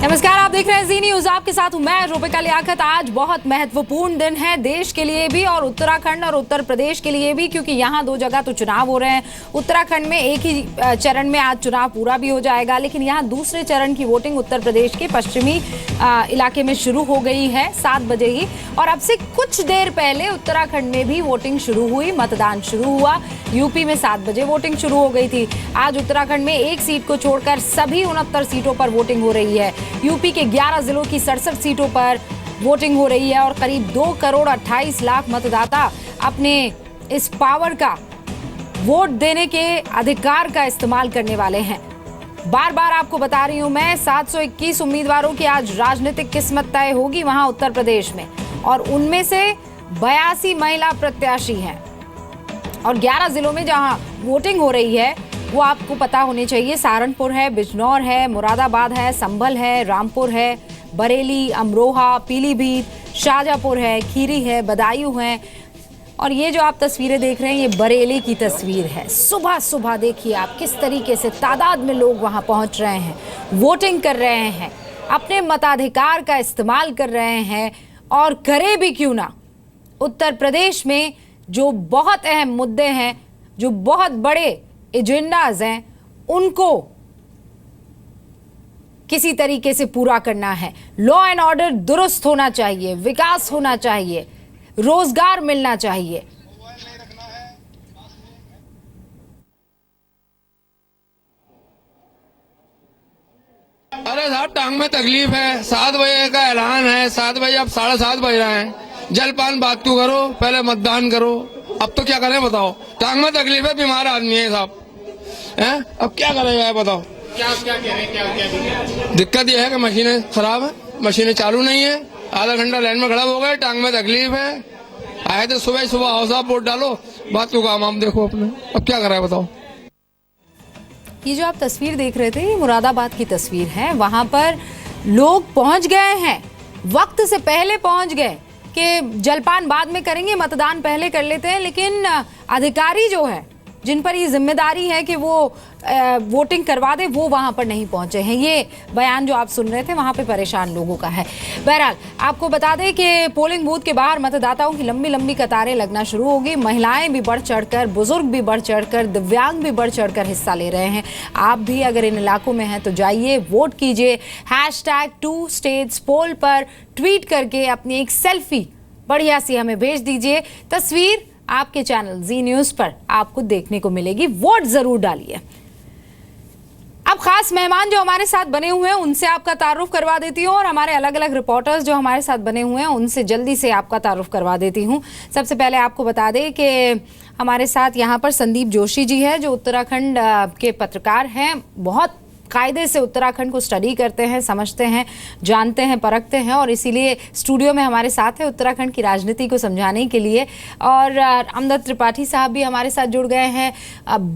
नमस्कार, आप देख रहे हैं जी न्यूज। आपके साथ हूं मैं रूबिका लियाकत। आज बहुत महत्वपूर्ण दिन है देश के लिए भी और उत्तराखंड और उत्तर प्रदेश के लिए भी, क्योंकि यहाँ दो जगह तो चुनाव हो रहे हैं। उत्तराखंड में एक ही चरण में आज चुनाव पूरा भी हो जाएगा, लेकिन यहाँ दूसरे चरण की वोटिंग उत्तर प्रदेश के पश्चिमी इलाके में शुरू हो गई है 7 बजे ही। और अब से कुछ देर पहले उत्तराखंड में भी वोटिंग शुरू हुई, मतदान शुरू हुआ। यूपी में 7 बजे वोटिंग शुरू हो गई थी। आज उत्तराखंड में एक सीट को छोड़कर सभी 69 सीटों पर वोटिंग हो रही है। यूपी के 11 जिलों की 67 सीटों पर वोटिंग हो रही है और करीब 2 करोड़ 28 लाख मतदाता अपने इस पावर का, वोट देने के अधिकार का इस्तेमाल करने वाले हैं। बार बार आपको बता रही हूं मैं, 721 उम्मीदवारों की आज राजनीतिक किस्मत तय होगी वहां उत्तर प्रदेश में, और उनमें से 82 महिला प्रत्याशी हैं। और 11 जिलों में जहां वोटिंग हो रही है वो आपको पता होनी चाहिए। सहारनपुर है, बिजनौर है, मुरादाबाद है, संभल है, रामपुर है, बरेली, अमरोहा, पीलीभीत, शाजापुर है, खीरी है, बदायूं है। और ये जो आप तस्वीरें देख रहे हैं, ये बरेली की तस्वीर है। सुबह सुबह देखिए आप किस तरीके से तादाद में लोग वहां पहुंच रहे हैं, वोटिंग कर रहे हैं, अपने मताधिकार का इस्तेमाल कर रहे हैं। और करे भी क्यों ना, उत्तर प्रदेश में जो बहुत अहम मुद्दे हैं, जो बहुत बड़े एजेंडाज हैं, उनको किसी तरीके से पूरा करना है। लॉ एंड ऑर्डर दुरुस्त होना चाहिए, विकास होना चाहिए, रोजगार मिलना चाहिए। अरे साहब, टांग में तकलीफ है। 7 बजे का ऐलान है, 7 बजे, अब 7:30 बज रहे हैं। जलपान बात क्यों करो, पहले मतदान करो। अब तो क्या करें बताओ, टांग में तकलीफ है, बीमार आदमी है साहब, हैं? अब क्या करेगा बताओ। क्या कह रहे हैं, दिक्कत यह है कि मशीनें खराब है, मशीनें चालू नहीं है। आधा घंटा लाइन में खड़ा हो गए, टांग में तकलीफ है। आए तो सुबह आओ साहब, वोट डालो, बात क्यों काम आप देखो अपने। अब क्या करें बताओ। ये जो आप तस्वीर देख रहे थे, ये मुरादाबाद की तस्वीर है। वहां पर लोग पहुंच गए हैं, वक्त से पहले पहुंच गए कि जलपान बाद में करेंगे, मतदान पहले कर लेते हैं। लेकिन अधिकारी जो है, जिन पर ये जिम्मेदारी है कि वो वोटिंग करवा दे, वो वहां पर नहीं पहुंचे हैं। ये बयान जो आप सुन रहे थे वहां पे परेशान लोगों का है। बहरहाल आपको बता दें कि पोलिंग बूथ के बाहर मतदाताओं की लंबी लंबी कतारें लगना शुरू होगी। महिलाएं भी बढ़ चढ़कर, बुजुर्ग भी बढ़ चढ़कर, दिव्यांग भी बढ़ चढ़कर हिस्सा ले रहे हैं। आप भी अगर इन इलाकों में हैं तो जाइए, वोट कीजिए। #2StatesPoll पर ट्वीट करके अपनी एक सेल्फी बढ़िया सी हमें भेज दीजिए। तस्वीर आपके चैनल जी न्यूज पर आपको देखने को मिलेगी। वोट जरूर डालिए। अब खास मेहमान जो हमारे साथ बने हुए हैं उनसे आपका तारुफ करवा देती हूँ, और हमारे अलग अलग रिपोर्टर्स जो हमारे साथ बने हुए हैं उनसे जल्दी से आपका तारुफ करवा देती हूँ। सबसे पहले आपको बता दें कि हमारे साथ यहाँ पर संदीप जोशी जी है, जो उत्तराखंड के पत्रकार हैं। बहुत कायदे से उत्तराखंड को स्टडी करते हैं, समझते हैं, जानते हैं, परखते हैं, और इसीलिए स्टूडियो में हमारे साथ है उत्तराखंड की राजनीति को समझाने के लिए। और अमदद त्रिपाठी साहब भी हमारे साथ जुड़ गए हैं।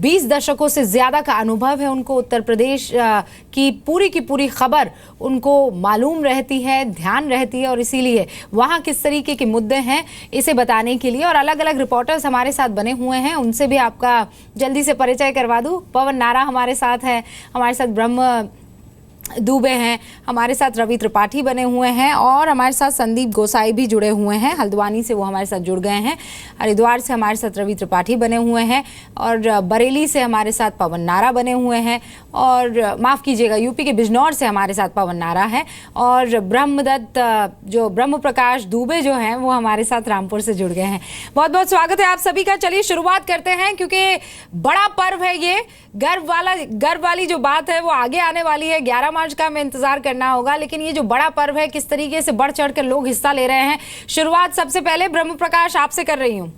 20 दशकों से ज़्यादा का अनुभव है उनको। उत्तर प्रदेश की पूरी खबर उनको मालूम रहती है, ध्यान रहती है, और इसीलिए वहाँ किस तरीके के मुद्दे हैं इसे बताने के लिए। और अलग अलग रिपोर्टर्स हमारे साथ बने हुए हैं, उनसे भी आपका जल्दी से परिचय करवा दूँ। पवन नारा हमारे साथ है, हमारे साथ ब्रह्म दुबे हैं, हमारे साथ रवि त्रिपाठी बने हुए हैं, और हमारे साथ संदीप गोसाई भी जुड़े हुए हैं। हल्द्वानी से वो हमारे साथ जुड़ गए हैं। हरिद्वार से हमारे साथ रवि त्रिपाठी बने हुए हैं, और बरेली से हमारे साथ पवन नारा बने हुए हैं, और माफ़ कीजिएगा यूपी के बिजनौर से हमारे साथ पवन नारा है, और ब्रह्म प्रकाश दुबे जो हैं वो हमारे साथ रामपुर से जुड़ गए हैं। बहुत बहुत स्वागत है आप सभी का। चलिए शुरुआत करते हैं, क्योंकि बड़ा पर्व है ये। गर्व वाली जो बात है वो आगे आने वाली है। 11 मार्च का हमें इंतजार करना होगा, लेकिन ये जो बड़ा पर्व है, किस तरीके से बढ़ चढ़ कर लोग हिस्सा ले रहे हैं। शुरुआत सबसे पहले ब्रह्म प्रकाश आपसे कर रही हूं।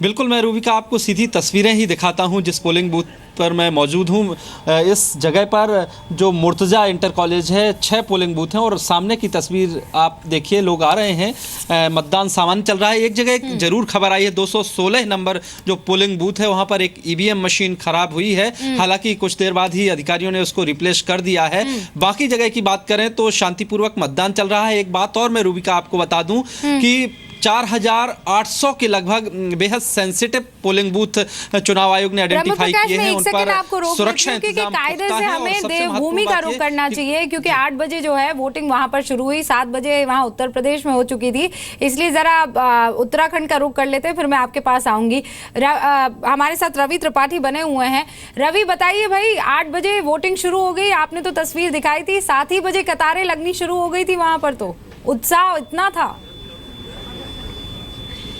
बिल्कुल, मैं रूबिका आपको सीधी तस्वीरें ही दिखाता हूं जिस पोलिंग बूथ पर मैं मौजूद हूं। इस जगह पर जो मुर्तजा इंटर कॉलेज है, 6 पोलिंग बूथ हैं, और सामने की तस्वीर आप देखिए, लोग आ रहे हैं, मतदान सामान्य चल रहा है। एक जगह एक जरूर खबर आई है, 216 नंबर जो पोलिंग बूथ है वहां पर एक ईवीएम मशीन खराब हुई है। हालांकि कुछ देर बाद ही अधिकारियों ने उसको रिप्लेस कर दिया है। बाकी जगह की बात करें तो शांतिपूर्वक मतदान चल रहा है। एक बात और मैं रूबिका आपको बता दूं कि 4800 के लगभग बेहद सेंसिटिव पोलिंग बूथ चुनाव आयोग ने आइडेंटिफाई किए हैं। उन पर सुरक्षा इंतजाम कायदे से हमें देवभूमि का रुख करना चाहिए, क्योंकि 8 बजे जो है वोटिंग वहां पर शुरू हुई, 7 बजे वहां उत्तर प्रदेश में हो चुकी थी। इसलिए जरा उत्तराखंड का रुख कर लेते हैं, फिर मैं आपके पास आऊंगी। हमारे साथ रवि त्रिपाठी बने हुए हैं। रवि, बताइए भाई, 8 बजे वोटिंग शुरू हो गई, आपने तो तस्वीर दिखाई थी, 7 ही बजे कतारें लगनी शुरू हो गई थी वहां पर, तो उत्साह इतना था।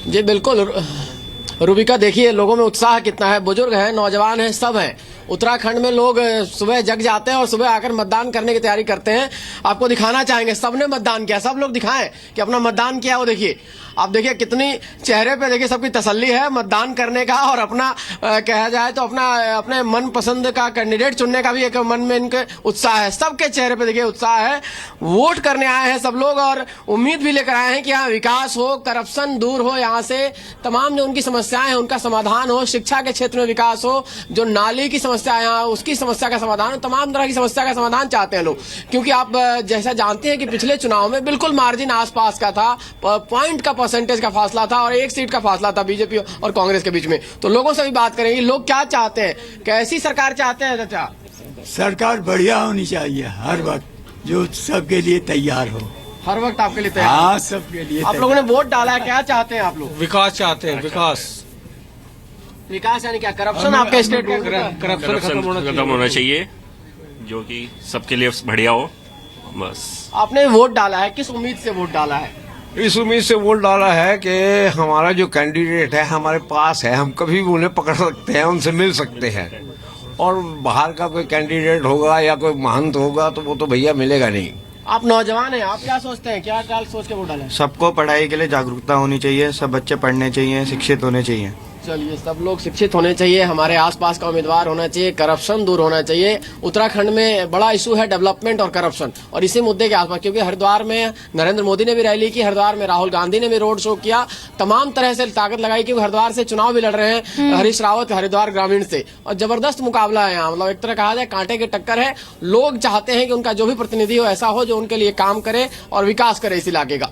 जी बिल्कुल रूबिका, देखिए लोगों में उत्साह कितना है, बुजुर्ग हैं, नौजवान हैं, सब हैं। उत्तराखंड में लोग सुबह जग जाते हैं और सुबह आकर मतदान करने की तैयारी करते हैं। आपको दिखाना चाहेंगे, सबने मतदान किया, सब लोग दिखाएं कि अपना मतदान किया। वो देखिए, आप देखिए कितनी चेहरे पे देखिए सबकी तसल्ली है मतदान करने का, और अपना कहा जाए तो अपने मन पसंद का कैंडिडेट चुनने का भी एक मन में इनके उत्साह है। सबके चेहरे पे देखिए उत्साह है, वोट करने आए हैं सब लोग, और उम्मीद भी लेकर आए हैं कि यहाँ विकास हो, करप्शन दूर हो, यहाँ से तमाम जो उनकी समस्याएं हैं उनका समाधान हो, शिक्षा के क्षेत्र में विकास हो, जो नाली की समस्या है यहाँ उसकी समस्या का समाधान हो, तमाम तरह की समस्या का समाधान चाहते हैं लोग। क्योंकि आप जैसा जानते हैं कि पिछले चुनाव में बिल्कुल मार्जिन आसपास का था, पॉइंट का परसेंटेज का फासला था और 1 सीट का फासला था बीजेपी और कांग्रेस के बीच में। तो लोगों से भी बात करेंगे, लोग क्या चाहते हैं, कैसी सरकार चाहते हैं? चाचा, सरकार बढ़िया होनी चाहिए, हर वक्त जो सबके लिए तैयार हो, हर वक्त आपके लिए तैयार। हाँ, सबके लिए। आप लोगों ने वोट डाला है, क्या चाहते हैं आप लोग? विकास चाहते हैं, विकास यानी क्या? करप्शन आपके स्टेट में? करप्शन खत्म होना चाहिए, जो कि सबके लिए बढ़िया हो, बस। आपने वोट डाला है, किस उम्मीद से वोट डाला है? इस उम्मीद से वोट डाला है कि हमारा जो कैंडिडेट है हमारे पास है, हम कभी भी उन्हें पकड़ सकते हैं, उनसे मिल सकते हैं। और बाहर का कोई कैंडिडेट होगा या कोई महंत होगा तो वो तो भैया मिलेगा नहीं। आप नौजवान हैं, आप क्या सोचते हैं, क्या सोच के वोट डाला है? सबको पढ़ाई के लिए जागरूकता होनी चाहिए, सब बच्चे पढ़ने चाहिए, शिक्षित होने चाहिए। चलिए, सब लोग शिक्षित होने चाहिए, हमारे आसपास का उम्मीदवार होना चाहिए, करप्शन दूर होना चाहिए। उत्तराखंड में बड़ा इशू है डेवलपमेंट और करप्शन, और इसी मुद्दे के आसपास, क्योंकि हरिद्वार में नरेंद्र मोदी ने भी रैली की, हरिद्वार में राहुल गांधी ने भी रोड शो किया, तमाम तरह से ताकत लगाई, क्योंकि हरिद्वार से चुनाव भी लड़ रहे हैं हरीश रावत हरिद्वार ग्रामीण से, और जबरदस्त मुकाबला है यहाँ। मतलब एक तरह कहा जाए कांटे की टक्कर है। लोग चाहते हैं कि उनका जो भी प्रतिनिधि हो ऐसा हो जो उनके लिए काम करे और विकास करे इस इलाके का।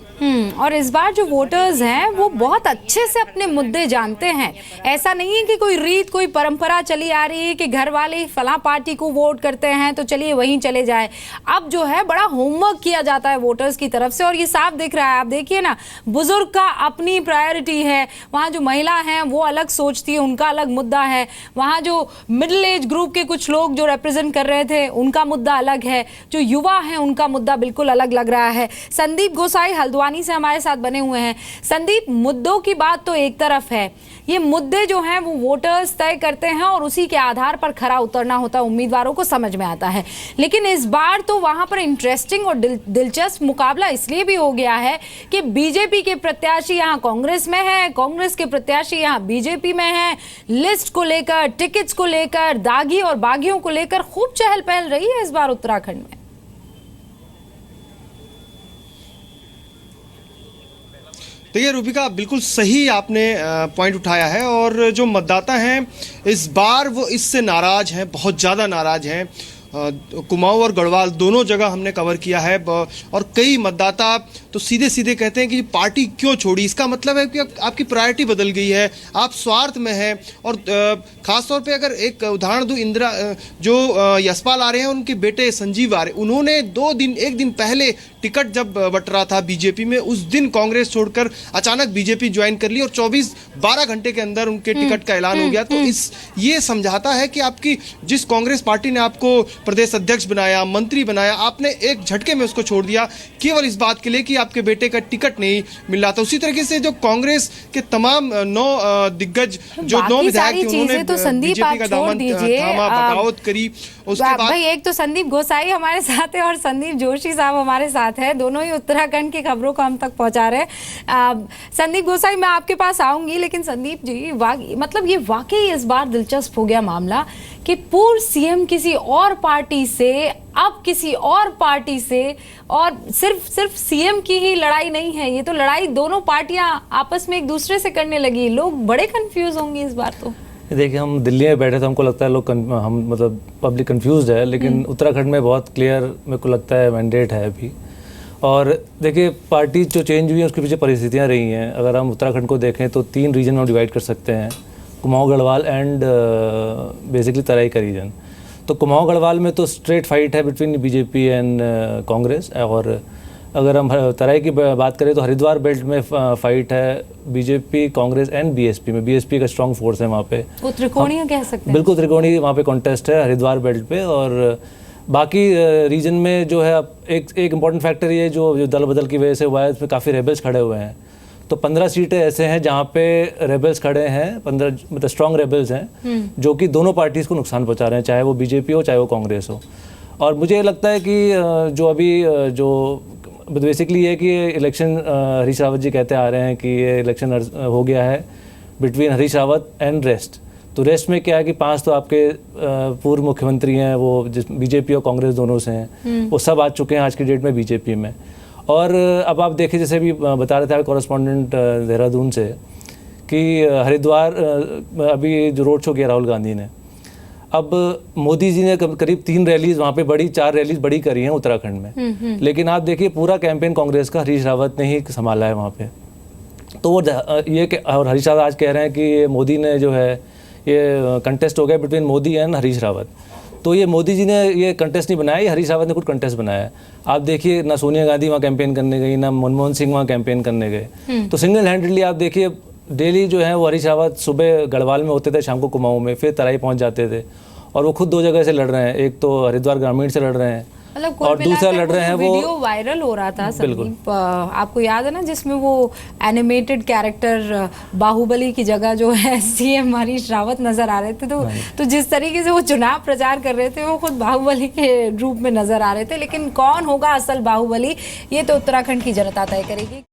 और इस बार जो वोटर्स हैं वो बहुत अच्छे से अपने मुद्दे जानते हैं। ऐसा नहीं है कि कोई रीत, कोई परंपरा चली आ रही है कि घर वाले फलां पार्टी को वोट करते हैं तो चलिए वहीं चले जाए। अब जो है बड़ा होमवर्क किया जाता है वोटर्स की तरफ से, और ये साफ दिख रहा है। आप देखिए ना, बुजुर्ग का अपनी प्रायोरिटी है, वहाँ जो महिला हैं वो अलग सोचती है, उनका अलग मुद्दा है, वहाँ जो मिडिल एज ग्रुप के कुछ लोग जो रिप्रेजेंट कर रहे थे उनका मुद्दा अलग है, जो युवा है उनका मुद्दा बिल्कुल अलग लग रहा है। संदीप गोसाई हल्द्वानी से हमारे साथ बने हुए हैं। संदीप, मुद्दों की बात तो एक तरफ है, ये मुद्दे जो हैं वो वोटर्स तय करते हैं और उसी के आधार पर खरा उतरना होता है, उम्मीदवारों को समझ में आता है। लेकिन इस बार तो वहां पर इंटरेस्टिंग और दिलचस्प मुकाबला इसलिए भी हो गया है कि बीजेपी के प्रत्याशी यहां कांग्रेस में है, कांग्रेस के प्रत्याशी यहां बीजेपी में है। लिस्ट को लेकर, टिकट्स को लेकर, दागी और बागियों को लेकर खूब चहल पहल रही है इस बार उत्तराखंड में। देखिए रूबिका, बिल्कुल सही आपने पॉइंट उठाया है, और जो मतदाता हैं इस बार वो इससे नाराज़ हैं, बहुत ज़्यादा नाराज़ हैं। कुमाऊं और गढ़वाल दोनों जगह हमने कवर किया है, और कई मतदाता तो सीधे सीधे कहते हैं कि पार्टी क्यों छोड़ी। इसका मतलब है कि आपकी प्रायोरिटी बदल गई है, आप स्वार्थ में हैं। और ख़ास तौर पे अगर एक उदाहरण दूँ, जो यशपाल आ रहे हैं, उनके बेटे संजीव आ रहे, उन्होंने एक दिन पहले टिकट जब बट रहा था बीजेपी में, उस दिन कांग्रेस छोड़कर अचानक बीजेपी ज्वाइन कर ली, और 12 घंटे के अंदर उनके टिकट का ऐलान हो गया। तो ये समझाता है कि आपकी जिस कांग्रेस पार्टी ने आपको प्रदेश अध्यक्ष बनाया, मंत्री बनाया, आपने एक झटके में उसको छोड़ दिया केवल इस बात के लिए कि आपके बेटे का टिकट नहीं मिल रहा था। उसी तरीके से जो कांग्रेस के तमाम 9 दिग्गज, जो 9 विधायक थे, उन्होंने तो संदीप बीजेपी का दामन थामा, बगावत करी। उसके बाद भाई, एक तो संदीप गोसाई हमारे साथ है और संदीप जोशी साहब हमारे साथ है, दोनों ही उत्तराखंड की खबरों को हम तक पहुंचा रहे हैं। संदीप गोसाई, मैं आपके पास आऊंगी, लेकिन संदीप जी, मतलब ये वाकई इस बार दिलचस्प हो गया मामला कि पूर्व सीएम किसी और पार्टी से, अब किसी और पार्टी से, और सिर्फ सीएम की ही लड़ाई नहीं है, ये तो लड़ाई दोनों पार्टियां आपस में एक दूसरे से करने लगी। लोग बड़े कंफ्यूज होंगे इस बार तो। देखिए, हम दिल्ली में बैठे तो हमको लगता है लोग हम मतलब पब्लिक कंफ्यूज है, लेकिन उत्तराखंड में बहुत क्लियर मेरे को लगता है मैंडेट है अभी। और देखिए पार्टी जो चेंज हुई है उसके पीछे परिस्थितियाँ रही हैं। अगर हम उत्तराखंड को देखें तो 3 रीजन में हम डिवाइड कर सकते हैं, कुमाऊं गढ़वाल एंड बेसिकली तराई का रीजन। तो कुमाऊं गढ़वाल में तो स्ट्रेट फाइट है बिटवीन बीजेपी एंड कांग्रेस, और अगर हम तराई की बात करें तो हरिद्वार बेल्ट में फाइट है बीजेपी, कांग्रेस एंड बीएसपी में। बीएसपी का स्ट्रॉन्ग फोर्स है वहाँ पे, वो त्रिकोणीय कह सकते हैं। बिल्कुल त्रिकोणीय वहाँ पे कॉन्टेस्ट है हरिद्वार बेल्ट पे। और बाकी रीजन में जो है एक इम्पॉर्टेंट फैक्टर ये जो दल बदल की वजह से हुआ है, इसमें काफ़ी रेबल्स खड़े हुए हैं। तो 15 सीटें ऐसे हैं जहाँ पे रेबल्स खड़े हैं, 15 मतलब स्ट्रॉन्ग रेबल्स हैं जो कि दोनों पार्टीज़ को नुकसान पहुँचा रहे हैं, चाहे वो बीजेपी हो चाहे वो कांग्रेस हो। और मुझे लगता है कि जो अभी जो बेसिकली ये कि इलेक्शन हरीश रावत जी कहते आ रहे हैं कि ये इलेक्शन हो गया है between Harish Rawat and rest. तो रेस्ट में क्या है कि 5 तो आपके पूर्व मुख्यमंत्री हैं, वो बीजेपी और कांग्रेस दोनों से हैं, वो सब आ चुके हैं आज की डेट में बीजेपी में। और अब आप देखें, जैसे भी बता रहे थे कॉरेस्पॉन्डेंट देहरादून से, कि हरिद्वार अभी जो रोड शो किया राहुल गांधी ने, अब मोदी जी ने करीब 3 रैलीज वहाँ पे बड़ी, 4 रैलीज बड़ी करी हैं उत्तराखंड में। लेकिन आप देखिए पूरा कैंपेन कांग्रेस का हरीश रावत ने ही संभाला है वहाँ पे। तो वो ये और हरीश रावत आज कह रहे हैं कि मोदी ने जो है ये कंटेस्ट हो गया बिटवीन मोदी एंड हरीश रावत। तो ये मोदी जी ने ये कंटेस्ट नहीं बनाया, ये हरीश रावत ने खुद कंटेस्ट बनाया है। आप देखिए ना सोनिया गांधी वहाँ कैंपेन करने गई, ना मनमोहन सिंह वहाँ कैंपेन करने गए। तो सिंगल हैंडेडली आप देखिए डेली जो है वो हरीश रावत सुबह गढ़वाल में होते थे, शाम को कुमाऊं में, फिर तराई पहुँच जाते थे। और वो खुद 2 जगह से लड़ रहे हैं, एक तो हरिद्वार ग्रामीण से लड़ रहे हैं और दूसरा लड़ रहे हैं वो वीडियो वायरल हो रहा था संदीप, आपको याद है ना, जिसमें वो एनिमेटेड कैरेक्टर बाहुबली की जगह जो है सीएम हरीश रावत नजर आ रहे थे। तो जिस तरीके से वो चुनाव प्रचार कर रहे थे वो खुद बाहुबली के रूप में नजर आ रहे थे। लेकिन कौन होगा असल बाहुबली, ये तो उत्तराखंड की जनता तय करेगी।